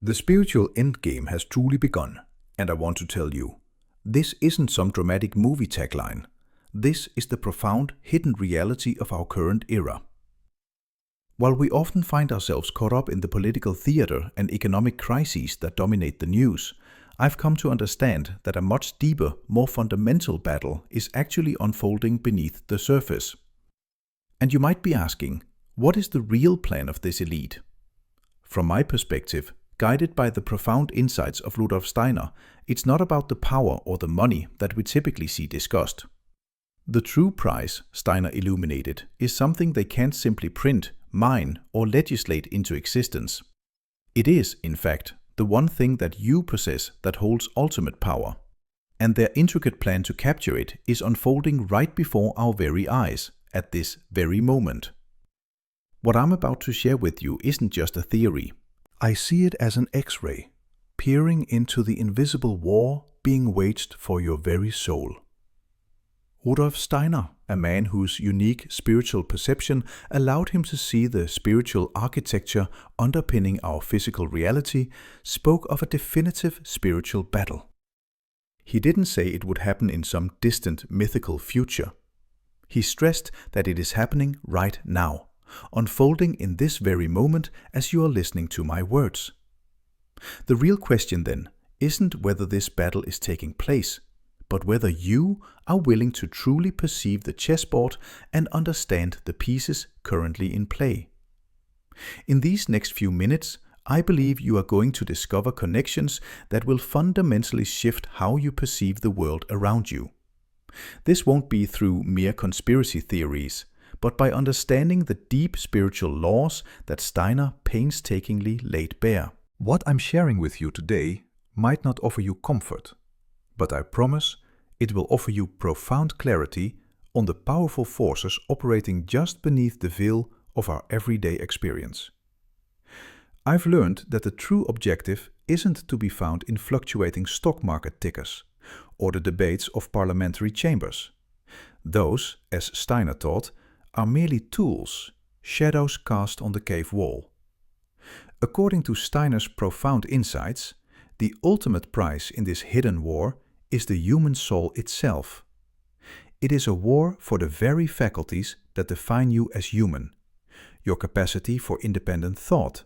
The spiritual endgame has truly begun, and I want to tell you, this isn't some dramatic movie tagline. This is the profound, hidden reality of our current era. While we often find ourselves caught up in the political theater and economic crises that dominate the news, I've come to understand that a much deeper, more fundamental battle is actually unfolding beneath the surface. And you might be asking, what is the real plan of this elite? From my perspective, guided by the profound insights of Rudolf Steiner, it's not about the power or the money that we typically see discussed. The true prize, Steiner illuminated, is something they can't simply print, mine, or legislate into existence. It is, in fact, the one thing that you possess that holds ultimate power. And their intricate plan to capture it is unfolding right before our very eyes, at this very moment. What I'm about to share with you isn't just a theory. I see it as an X-ray, peering into the invisible war being waged for your very soul. Rudolf Steiner, a man whose unique spiritual perception allowed him to see the spiritual architecture underpinning our physical reality, spoke of a definitive spiritual battle. He didn't say it would happen in some distant mythical future. He stressed that it is happening right now, unfolding in this very moment as you are listening to my words. The real question then isn't whether this battle is taking place, but whether you are willing to truly perceive the chessboard and understand the pieces currently in play. In these next few minutes, I believe you are going to discover connections that will fundamentally shift how you perceive the world around you. This won't be through mere conspiracy theories, but by understanding the deep spiritual laws that Steiner painstakingly laid bare. What I'm sharing with you today might not offer you comfort, but I promise it will offer you profound clarity on the powerful forces operating just beneath the veil of our everyday experience. I've learned that the true objective isn't to be found in fluctuating stock market tickers or the debates of parliamentary chambers. Those, as Steiner taught, are merely tools, shadows cast on the cave wall. According to Steiner's profound insights, the ultimate prize in this hidden war is the human soul itself. It is a war for the very faculties that define you as human, your capacity for independent thought,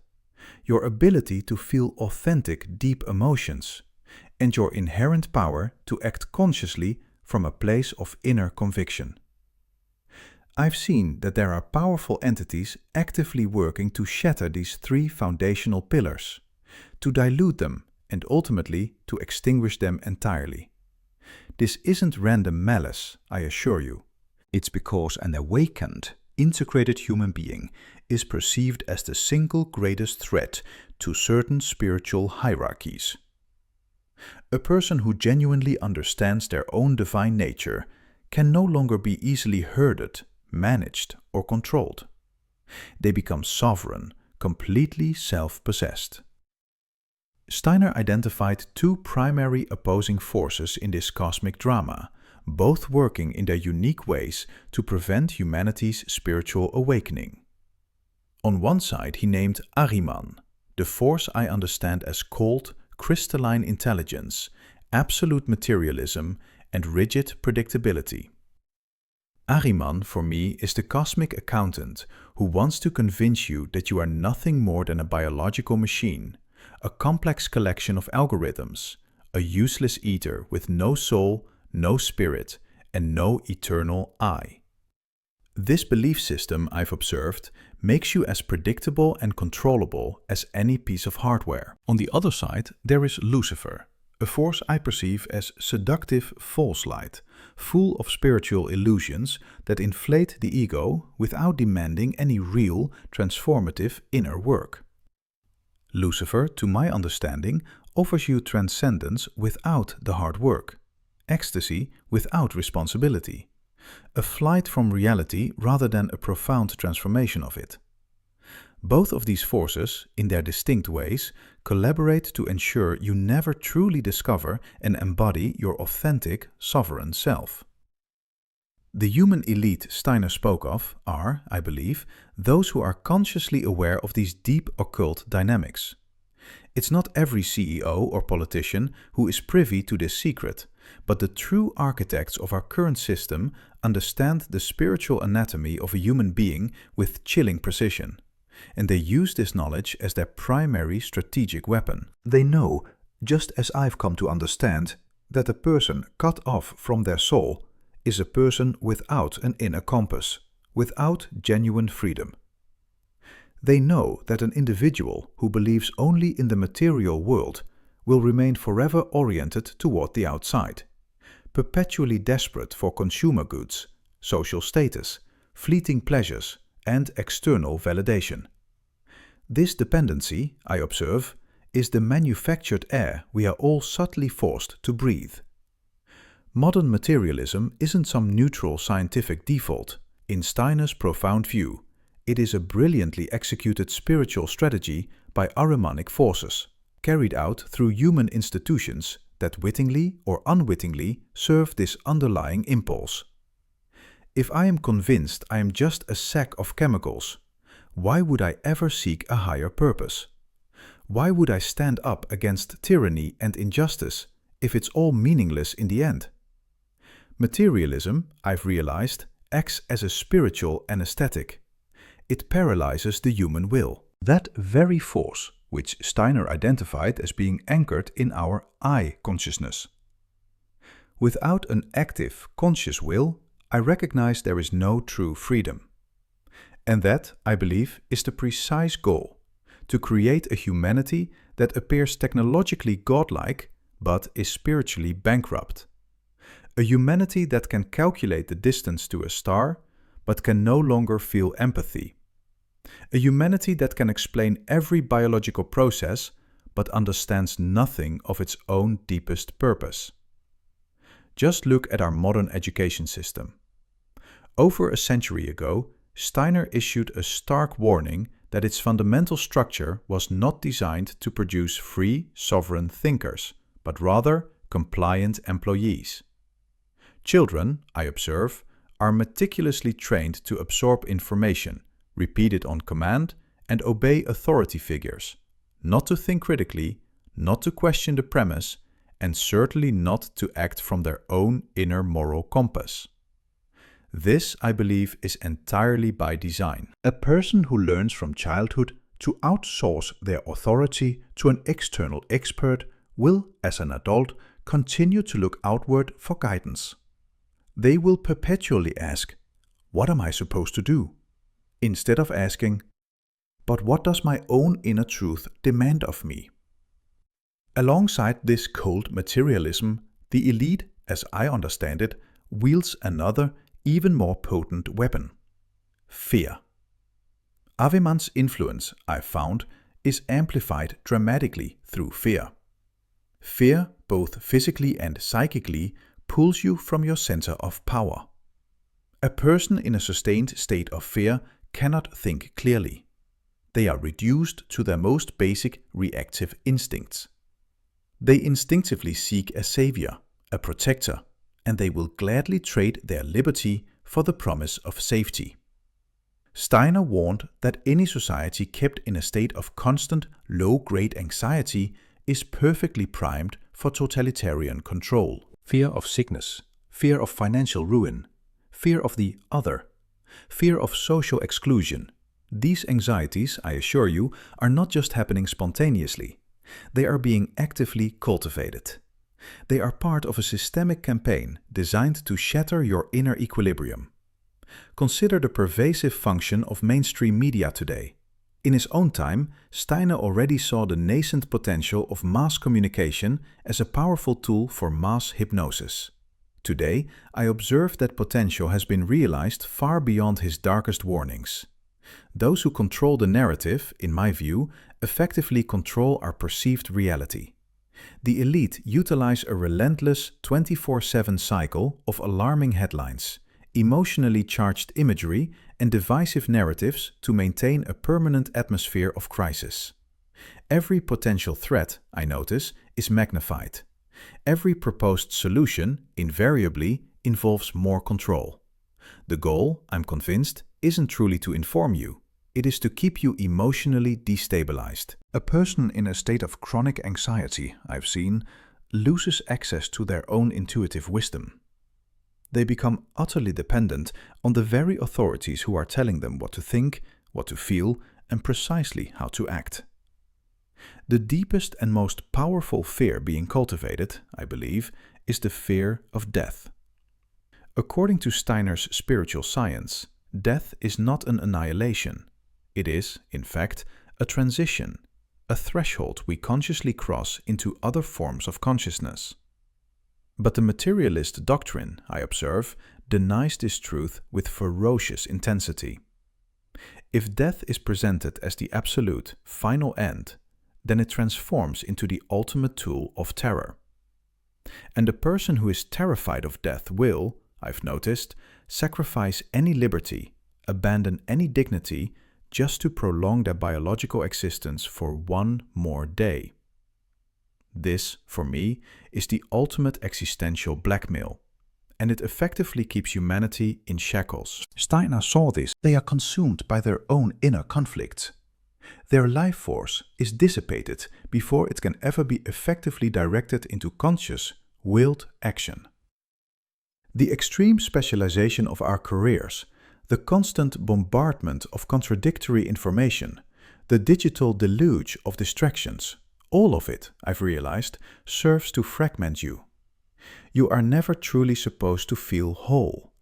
your ability to feel authentic, deep emotions, and your inherent power to act consciously from a place of inner conviction. I've seen that there are powerful entities actively working to shatter these three foundational pillars, to dilute them, and ultimately to extinguish them entirely. This isn't random malice, I assure you. It's because an awakened, integrated human being is perceived as the single greatest threat to certain spiritual hierarchies. A person who genuinely understands their own divine nature can no longer be easily herded, managed, or controlled. They become sovereign, completely self-possessed. Steiner identified two primary opposing forces in this cosmic drama, both working in their unique ways to prevent humanity's spiritual awakening. On one side he named Ahriman, the force I understand as cold, crystalline intelligence, absolute materialism, and rigid predictability. Ahriman, for me, is the cosmic accountant who wants to convince you that you are nothing more than a biological machine, a complex collection of algorithms, a useless eater with no soul, no spirit, and no eternal I. This belief system, I've observed, makes you as predictable and controllable as any piece of hardware. On the other side, there is Lucifer, a force I perceive as seductive false light, full of spiritual illusions that inflate the ego without demanding any real, transformative inner work. Lucifer, to my understanding, offers you transcendence without the hard work, ecstasy without responsibility, a flight from reality rather than a profound transformation of it. Both of these forces, in their distinct ways, collaborate to ensure you never truly discover and embody your authentic, sovereign self. The human elite Steiner spoke of are, I believe, those who are consciously aware of these deep occult dynamics. It's not every CEO or politician who is privy to this secret, but the true architects of our current system understand the spiritual anatomy of a human being with chilling precision, and they use this knowledge as their primary strategic weapon. They know, just as I've come to understand, that a person cut off from their soul is a person without an inner compass, without genuine freedom. They know that an individual who believes only in the material world will remain forever oriented toward the outside, perpetually desperate for consumer goods, social status, fleeting pleasures, and external validation. This dependency, I observe, is the manufactured air we are all subtly forced to breathe. Modern materialism isn't some neutral scientific default. In Steiner's profound view, it is a brilliantly executed spiritual strategy by Ahrimanic forces, carried out through human institutions that wittingly or unwittingly serve this underlying impulse. If I am convinced I am just a sack of chemicals, why would I ever seek a higher purpose? Why would I stand up against tyranny and injustice if it's all meaningless in the end? Materialism, I've realized, acts as a spiritual anesthetic. It paralyzes the human will. That very force which Steiner identified as being anchored in our I consciousness. Without an active, conscious will, I recognize there is no true freedom. And that, I believe, is the precise goal: to create a humanity that appears technologically godlike but is spiritually bankrupt. A humanity that can calculate the distance to a star but can no longer feel empathy. A humanity that can explain every biological process but understands nothing of its own deepest purpose. Just look at our modern education system. Over a century ago, Steiner issued a stark warning that its fundamental structure was not designed to produce free, sovereign thinkers, but rather compliant employees. Children, I observe, are meticulously trained to absorb information, repeat it on command, and obey authority figures, not to think critically, not to question the premise, and certainly not to act from their own inner moral compass. This, I believe, is entirely by design. A person who learns from childhood to outsource their authority to an external expert will, as an adult, continue to look outward for guidance. They will perpetually ask, "What am I supposed to do?" instead of asking, "But what does my own inner truth demand of me?" Alongside this cold materialism, the elite, as I understand it, wields another, even more potent weapon: fear. Ahrimann's influence, I've found, is amplified dramatically through fear. Fear, both physically and psychically, pulls you from your center of power. A person in a sustained state of fear cannot think clearly. They are reduced to their most basic reactive instincts. They instinctively seek a savior, a protector, and they will gladly trade their liberty for the promise of safety. Steiner warned that any society kept in a state of constant, low-grade anxiety is perfectly primed for totalitarian control. Fear of sickness, fear of financial ruin, fear of the other, fear of social exclusion. These anxieties, I assure you, are not just happening spontaneously. They are being actively cultivated. They are part of a systemic campaign designed to shatter your inner equilibrium. Consider the pervasive function of mainstream media today. In his own time, Steiner already saw the nascent potential of mass communication as a powerful tool for mass hypnosis. Today, I observe that potential has been realized far beyond his darkest warnings. Those who control the narrative, in my view, effectively control our perceived reality. The elite utilize a relentless 24/7 cycle of alarming headlines, emotionally charged imagery, and divisive narratives to maintain a permanent atmosphere of crisis. Every potential threat, I notice, is magnified. Every proposed solution, invariably, involves more control. The goal, I'm convinced, isn't truly to inform you. It is to keep you emotionally destabilized. A person in a state of chronic anxiety, I've seen, loses access to their own intuitive wisdom. They become utterly dependent on the very authorities who are telling them what to think, what to feel, and precisely how to act. The deepest and most powerful fear being cultivated, I believe, is the fear of death. According to Steiner's spiritual science, death is not an annihilation. It is, in fact, a transition, a threshold we consciously cross into other forms of consciousness. But the materialist doctrine, I observe, denies this truth with ferocious intensity. If death is presented as the absolute, final end, then it transforms into the ultimate tool of terror. And a person who is terrified of death will, I've noticed, sacrifice any liberty, abandon any dignity, just to prolong their biological existence for one more day. This, for me, is the ultimate existential blackmail, and it effectively keeps humanity in shackles. Steiner saw this. They are consumed by their own inner conflicts. Their life force is dissipated before it can ever be effectively directed into conscious, willed action. The extreme specialization of our careers, the constant bombardment of contradictory information, the digital deluge of distractions, all of it, I've realized, serves to fragment you. You are never truly supposed to feel whole.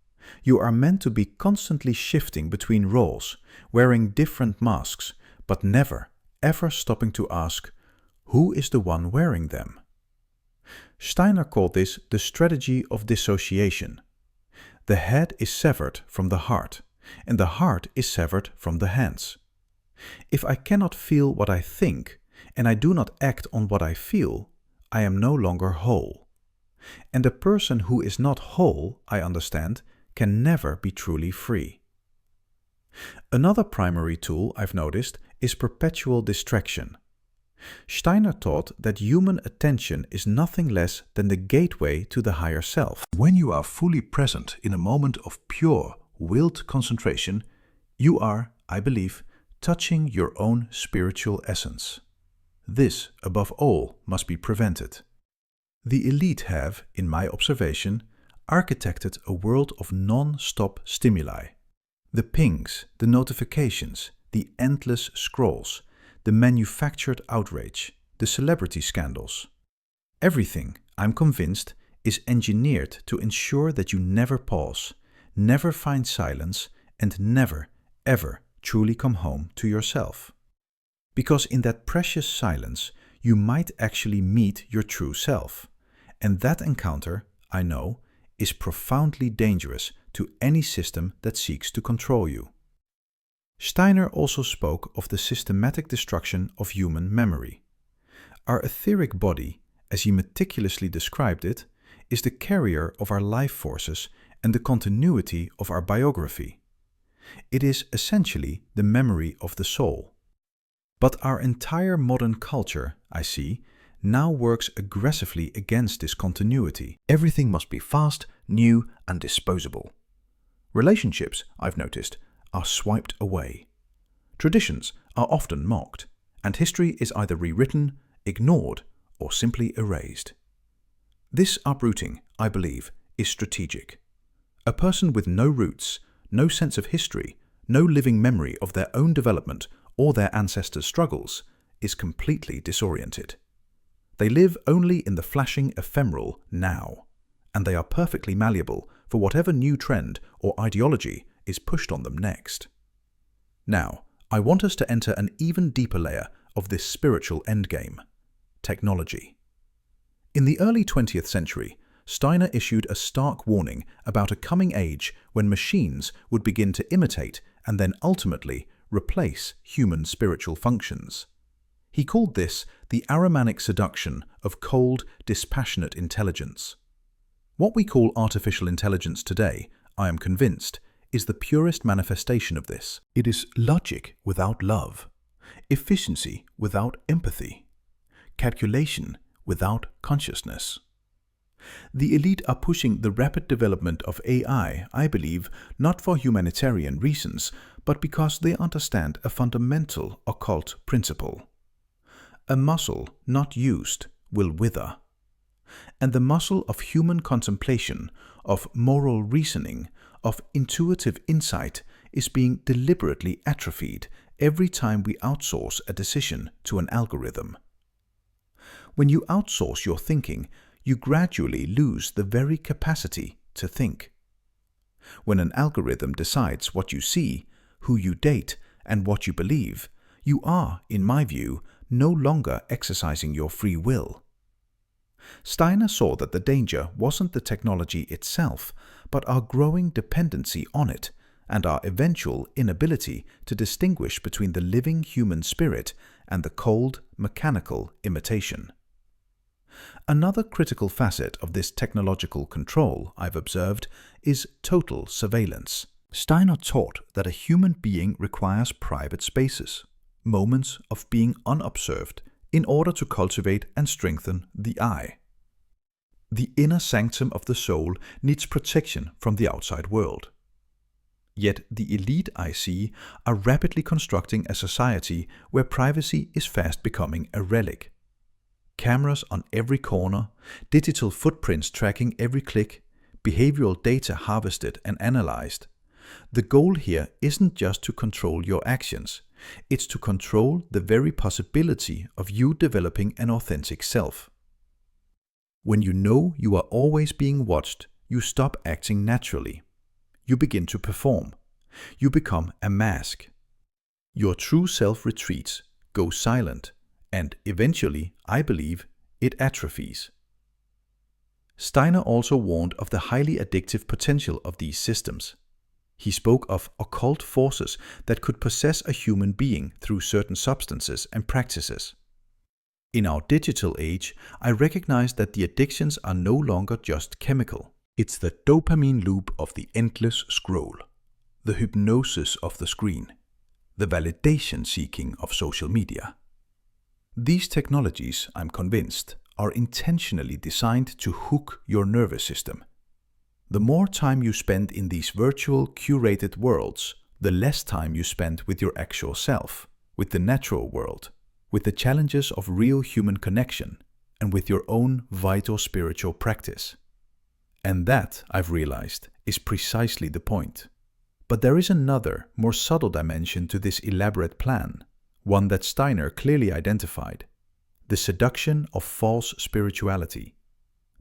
You are meant to be constantly shifting between roles, wearing different masks, but never, ever stopping to ask, who is the one wearing them? Steiner called this the strategy of dissociation. The head is severed from the heart, and the heart is severed from the hands. If I cannot feel what I think, and I do not act on what I feel, I am no longer whole. And a person who is not whole, I understand, can never be truly free. Another primary tool I've noticed is perpetual distraction. Steiner taught that human attention is nothing less than the gateway to the higher self. When you are fully present in a moment of pure, willed concentration, you are, I believe, touching your own spiritual essence. This, above all, must be prevented. The elite have, in my observation, architected a world of non-stop stimuli. The pings, the notifications, the endless scrolls, the manufactured outrage, the celebrity scandals. Everything, I'm convinced, is engineered to ensure that you never pause, never find silence, and never, ever truly come home to yourself. Because in that precious silence, you might actually meet your true self. And that encounter, I know, is profoundly dangerous to any system that seeks to control you. Steiner also spoke of the systematic destruction of human memory. Our etheric body, as he meticulously described it, is the carrier of our life forces and the continuity of our biography. It is essentially the memory of the soul. But our entire modern culture, I see, now works aggressively against this continuity. Everything must be fast, new, and disposable. Relationships, I've noticed, are swiped away. Traditions are often mocked, and history is either rewritten, ignored, or simply erased. This uprooting, I believe, is strategic. A person with no roots, no sense of history, no living memory of their own development or their ancestors' struggles is completely disoriented. They live only in the flashing ephemeral now, and they are perfectly malleable for whatever new trend or ideology is pushed on them next. Now, I want us to enter an even deeper layer of this spiritual endgame: technology. In the early 20th century, Steiner issued a stark warning about a coming age when machines would begin to imitate and then ultimately replace human spiritual functions. He called this the Ahrimanic seduction of cold, dispassionate intelligence. What we call artificial intelligence today, I am convinced, is the purest manifestation of this. It is logic without love, efficiency without empathy, calculation without consciousness. The elite are pushing the rapid development of AI, I believe, not for humanitarian reasons, but because they understand a fundamental occult principle. A muscle not used will wither, and the muscle of human contemplation, of moral reasoning, of intuitive insight is being deliberately atrophied every time we outsource a decision to an algorithm. When you outsource your thinking, you gradually lose the very capacity to think. When an algorithm decides what you see, who you date, and what you believe, you are, in my view, no longer exercising your free will. Steiner saw that the danger wasn't the technology itself, but our growing dependency on it and our eventual inability to distinguish between the living human spirit and the cold, mechanical imitation. Another critical facet of this technological control, I've observed, is total surveillance. Steiner taught that a human being requires private spaces, moments of being unobserved, in order to cultivate and strengthen the I. The inner sanctum of the soul needs protection from the outside world. Yet the elite I see are rapidly constructing a society where privacy is fast becoming a relic. Cameras on every corner, digital footprints tracking every click, behavioral data harvested and analyzed. The goal here isn't just to control your actions, it's to control the very possibility of you developing an authentic self. When you know you are always being watched, you stop acting naturally. You begin to perform. You become a mask. Your true self retreats, goes silent, and eventually, I believe, it atrophies. Steiner also warned of the highly addictive potential of these systems. He spoke of occult forces that could possess a human being through certain substances and practices. In our digital age, I recognize that the addictions are no longer just chemical. It's the dopamine loop of the endless scroll, the hypnosis of the screen, the validation seeking of social media. These technologies, I'm convinced, are intentionally designed to hook your nervous system. The more time you spend in these virtual, curated worlds, the less time you spend with your actual self, with the natural world, with the challenges of real human connection, and with your own vital spiritual practice. And that, I've realized, is precisely the point. But there is another, more subtle dimension to this elaborate plan, one that Steiner clearly identified: the seduction of false spirituality.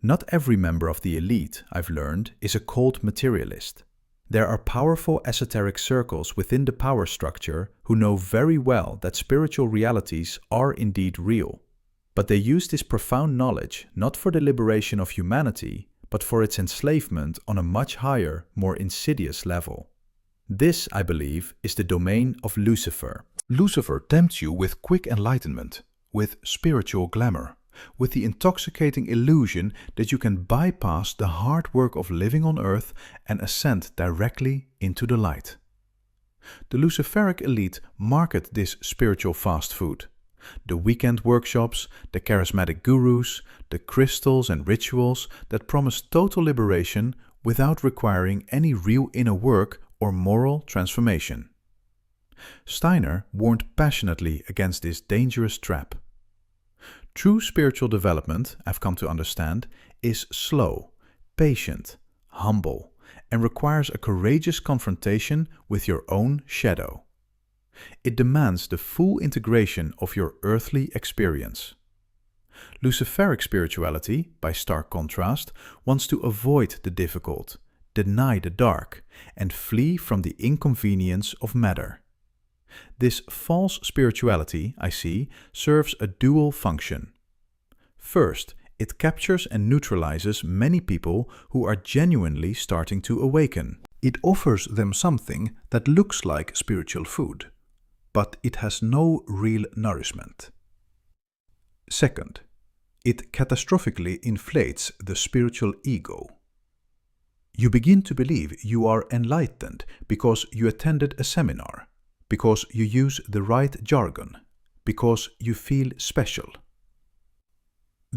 Not every member of the elite, I've learned, is a cold materialist. There are powerful esoteric circles within the power structure who know very well that spiritual realities are indeed real. But they use this profound knowledge not for the liberation of humanity, but for its enslavement on a much higher, more insidious level. This, I believe, is the domain of Lucifer. Lucifer tempts you with quick enlightenment, with spiritual glamour, with the intoxicating illusion that you can bypass the hard work of living on earth and ascend directly into the light. The Luciferic elite market this spiritual fast food. The weekend workshops, the charismatic gurus, the crystals and rituals that promise total liberation without requiring any real inner work or moral transformation. Steiner warned passionately against this dangerous trap. True spiritual development, I've come to understand, is slow, patient, humble, and requires a courageous confrontation with your own shadow. It demands the full integration of your earthly experience. Luciferic spirituality, by stark contrast, wants to avoid the difficult, deny the dark, and flee from the inconvenience of matter. This false spirituality, I see, serves a dual function. First, it captures and neutralizes many people who are genuinely starting to awaken. It offers them something that looks like spiritual food, but it has no real nourishment. Second, it catastrophically inflates the spiritual ego. You begin to believe you are enlightened because you attended a seminar, because you use the right jargon, because you feel special.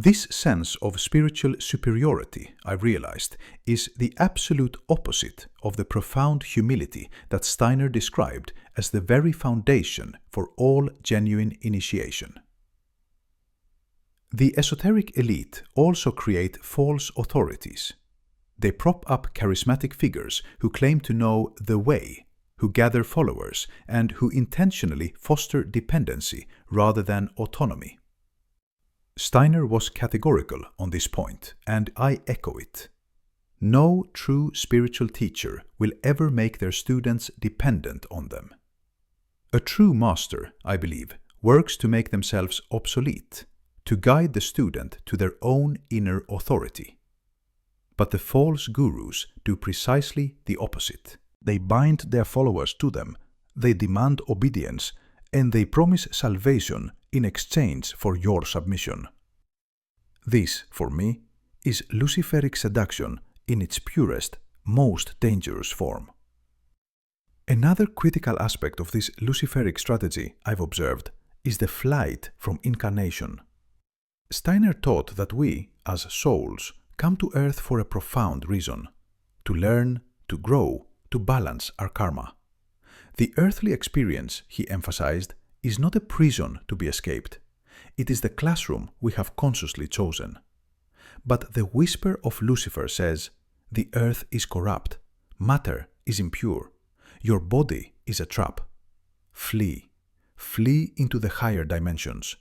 This sense of spiritual superiority, I realized, is the absolute opposite of the profound humility that Steiner described as the very foundation for all genuine initiation. The esoteric elite also create false authorities. They prop up charismatic figures who claim to know the way, who gather followers, and who intentionally foster dependency rather than autonomy. Steiner was categorical on this point, and I echo it. No true spiritual teacher will ever make their students dependent on them. A true master, I believe, works to make themselves obsolete, to guide the student to their own inner authority. But the false gurus do precisely the opposite. They bind their followers to them, they demand obedience, and they promise salvation in exchange for your submission. This, for me, is Luciferic seduction in its purest, most dangerous form. Another critical aspect of this Luciferic strategy I've observed is the flight from incarnation. Steiner taught that we, as souls, come to Earth for a profound reason: to learn, to grow, to balance our karma. The earthly experience, he emphasized, is not a prison to be escaped. It is the classroom we have consciously chosen. But the whisper of Lucifer says, the earth is corrupt, matter is impure, your body is a trap. Flee. Flee into the higher dimensions.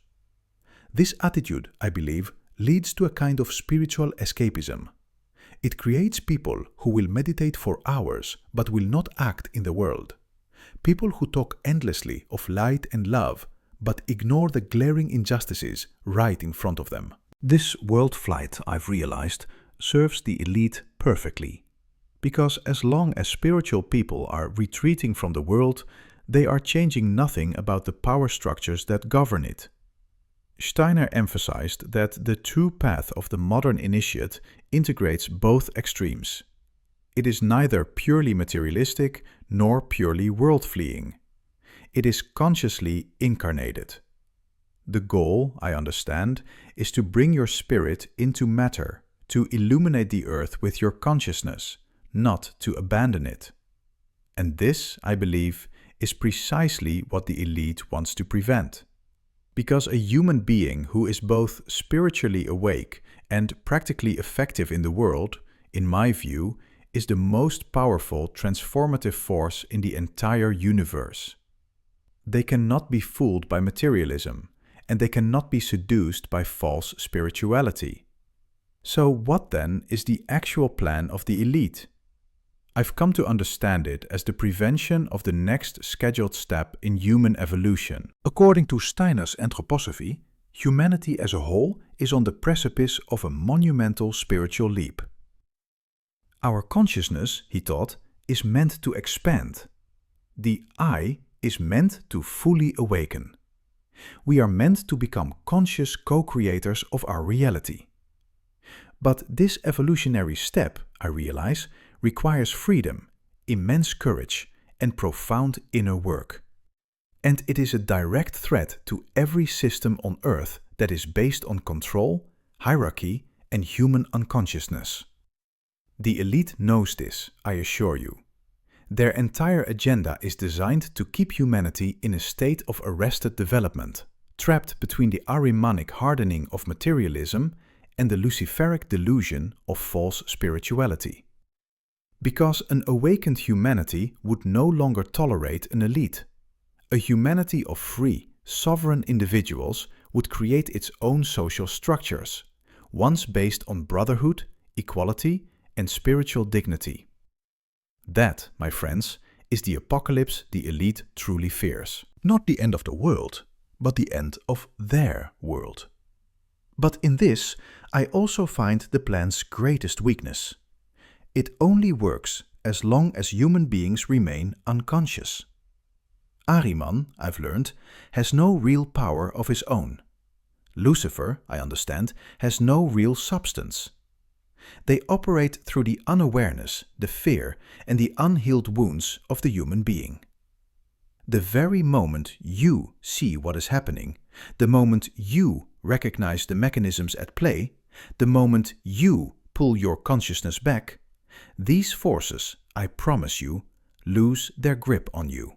This attitude, I believe, leads to a kind of spiritual escapism. It creates people who will meditate for hours but will not act in the world. People who talk endlessly of light and love but ignore the glaring injustices right in front of them. This world flight, I've realized, serves the elite perfectly. Because as long as spiritual people are retreating from the world, they are changing nothing about the power structures that govern it. Steiner emphasized that the true path of the modern initiate integrates both extremes. It is neither purely materialistic nor purely world-fleeing. It is consciously incarnated. The goal, I understand, is to bring your spirit into matter, to illuminate the earth with your consciousness, not to abandon it. And this, I believe, is precisely what the elite wants to prevent. Because a human being who is both spiritually awake and practically effective in the world, in my view, is the most powerful transformative force in the entire universe. They cannot be fooled by materialism, and they cannot be seduced by false spirituality. So what then is the actual plan of the elite? I've come to understand it as the prevention of the next scheduled step in human evolution. According to Steiner's anthroposophy, humanity as a whole is on the precipice of a monumental spiritual leap. Our consciousness, he taught, is meant to expand. The I is meant to fully awaken. We are meant to become conscious co-creators of our reality. But this evolutionary step, I realize, requires freedom, immense courage, and profound inner work. And it is a direct threat to every system on Earth that is based on control, hierarchy, and human unconsciousness. The elite knows this, I assure you. Their entire agenda is designed to keep humanity in a state of arrested development, trapped between the Ahrimanic hardening of materialism and the Luciferic delusion of false spirituality. Because an awakened humanity would no longer tolerate an elite. A humanity of free, sovereign individuals would create its own social structures, ones based on brotherhood, equality, and spiritual dignity. That, my friends, is the apocalypse the elite truly fears. Not the end of the world, but the end of their world. But in this, I also find the plan's greatest weakness. It only works as long as human beings remain unconscious. Ahriman, I've learned, has no real power of his own. Lucifer, I understand, has no real substance. They operate through the unawareness, the fear, and the unhealed wounds of the human being. The very moment you see what is happening, the moment you recognize the mechanisms at play, the moment you pull your consciousness back, these forces, I promise you, lose their grip on you.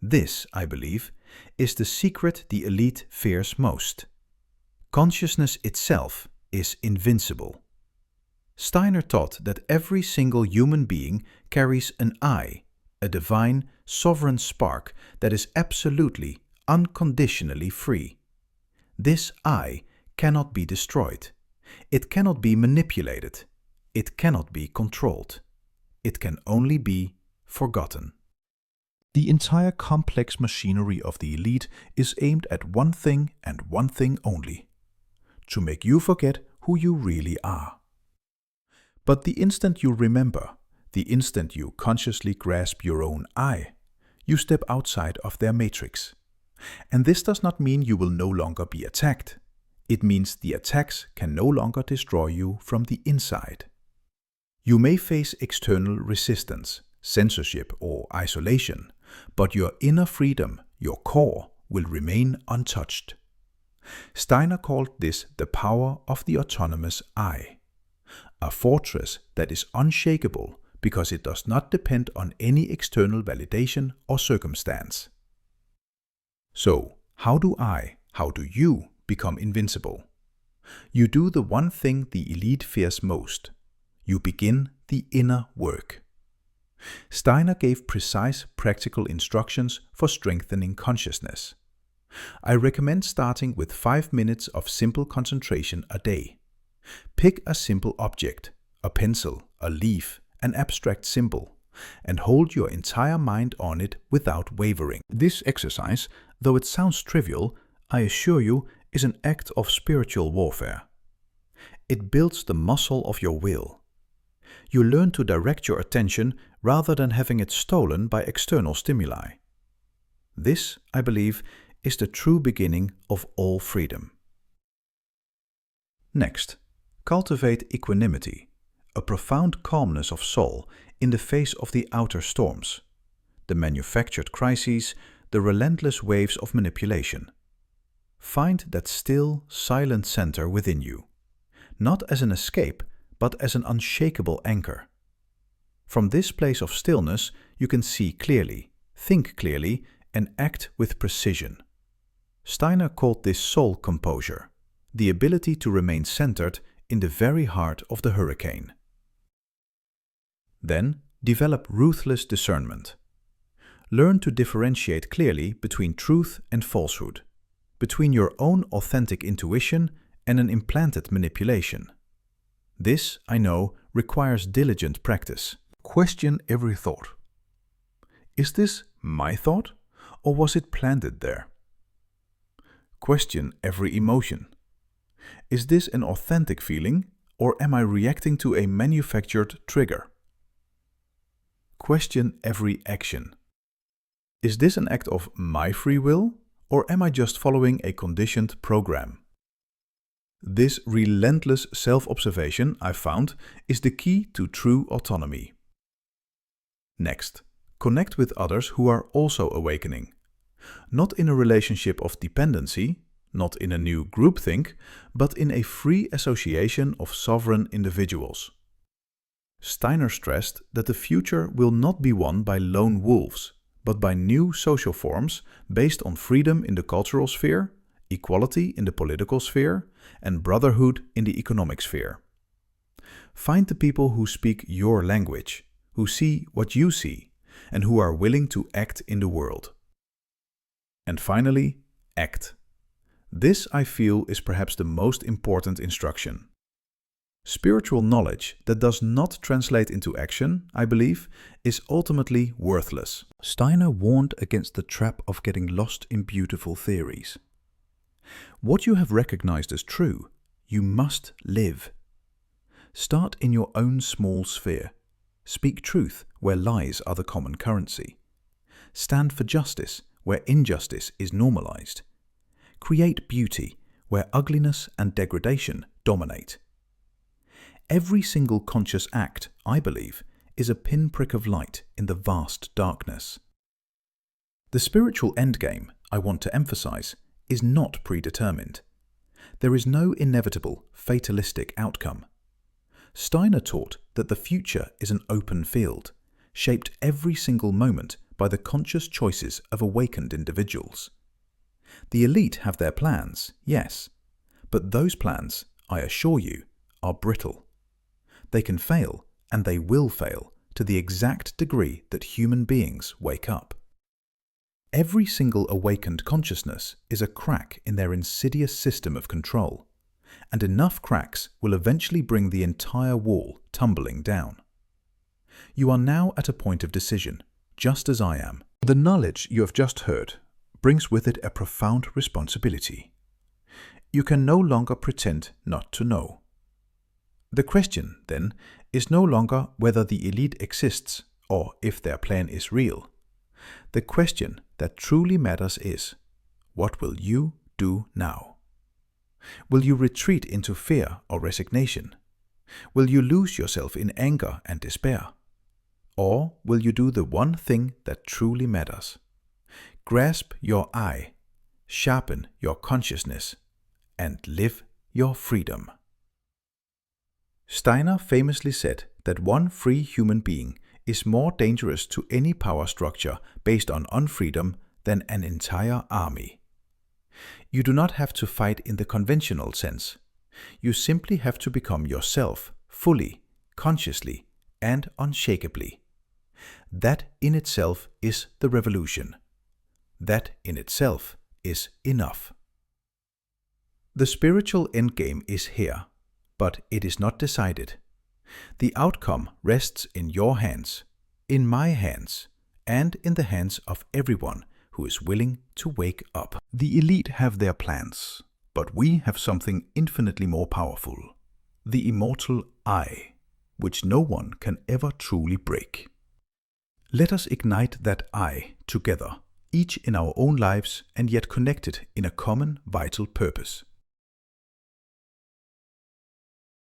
This, I believe, is the secret the elite fears most. Consciousness itself is invincible. Steiner taught that every single human being carries an I, a divine, sovereign spark that is absolutely, unconditionally free. This I cannot be destroyed. It cannot be manipulated. It cannot be controlled. It can only be forgotten. The entire complex machinery of the elite is aimed at one thing and one thing only: to make you forget who you really are. But the instant you remember, the instant you consciously grasp your own I, you step outside of their matrix. And this does not mean you will no longer be attacked. It means the attacks can no longer destroy you from the inside. You may face external resistance, censorship, or isolation, but your inner freedom, your core, will remain untouched. Steiner called this the power of the autonomous I, a fortress that is unshakable because it does not depend on any external validation or circumstance. So, how do you become invincible? You do the one thing the elite fears most. You begin the inner work. Steiner gave precise, practical instructions for strengthening consciousness. I recommend starting with 5 minutes of simple concentration a day. Pick a simple object, a pencil, a leaf, an abstract symbol, and hold your entire mind on it without wavering. This exercise, though it sounds trivial, I assure you, is an act of spiritual warfare. It builds the muscle of your will. You learn to direct your attention rather than having it stolen by external stimuli. This, I believe, is the true beginning of all freedom. Next, cultivate equanimity, a profound calmness of soul in the face of the outer storms, the manufactured crises, the relentless waves of manipulation. Find that still, silent center within you, not as an escape, but as an unshakable anchor. From this place of stillness, you can see clearly, think clearly, and act with precision. Steiner called this soul composure, the ability to remain centered in the very heart of the hurricane. Then, develop ruthless discernment. Learn to differentiate clearly between truth and falsehood, between your own authentic intuition and an implanted manipulation. This, I know, requires diligent practice. Question every thought. Is this my thought, or was it planted there? Question every emotion. Is this an authentic feeling, or am I reacting to a manufactured trigger? Question every action. Is this an act of my free will, or am I just following a conditioned program? This relentless self-observation, I found, is the key to true autonomy. Next, connect with others who are also awakening. Not in a relationship of dependency, not in a new groupthink, but in a free association of sovereign individuals. Steiner stressed that the future will not be won by lone wolves, but by new social forms based on freedom in the cultural sphere, equality in the political sphere, and brotherhood in the economic sphere. Find the people who speak your language, who see what you see, and who are willing to act in the world. And finally, act. This, I feel, is perhaps the most important instruction. Spiritual knowledge that does not translate into action, I believe, is ultimately worthless. Steiner warned against the trap of getting lost in beautiful theories. What you have recognized as true, you must live. Start in your own small sphere. Speak truth where lies are the common currency. Stand for justice where injustice is normalized. Create beauty where ugliness and degradation dominate. Every single conscious act, I believe, is a pinprick of light in the vast darkness. The spiritual endgame, I want to emphasize, is not predetermined. There is no inevitable, fatalistic outcome. Steiner taught that the future is an open field, shaped every single moment by the conscious choices of awakened individuals. The elite have their plans, yes, but those plans, I assure you, are brittle. They can fail, and they will fail, to the exact degree that human beings wake up. Every single awakened consciousness is a crack in their insidious system of control, and enough cracks will eventually bring the entire wall tumbling down. You are now at a point of decision, just as I am. The knowledge you have just heard brings with it a profound responsibility. You can no longer pretend not to know. The question, then, is no longer whether the elite exists or if their plan is real. The question that truly matters is, what will you do now? Will you retreat into fear or resignation? Will you lose yourself in anger and despair? Or will you do the one thing that truly matters? Grasp your I, sharpen your consciousness, and live your freedom. Steiner famously said that one free human being is more dangerous to any power structure based on unfreedom than an entire army. You do not have to fight in the conventional sense. You simply have to become yourself, fully, consciously, and unshakably. That in itself is the revolution. That in itself is enough. The spiritual endgame is here, but it is not decided. The outcome rests in your hands, in my hands, and in the hands of everyone who is willing to wake up. The elite have their plans, but we have something infinitely more powerful, the immortal I, which no one can ever truly break. Let us ignite that I together, each in our own lives and yet connected in a common vital purpose.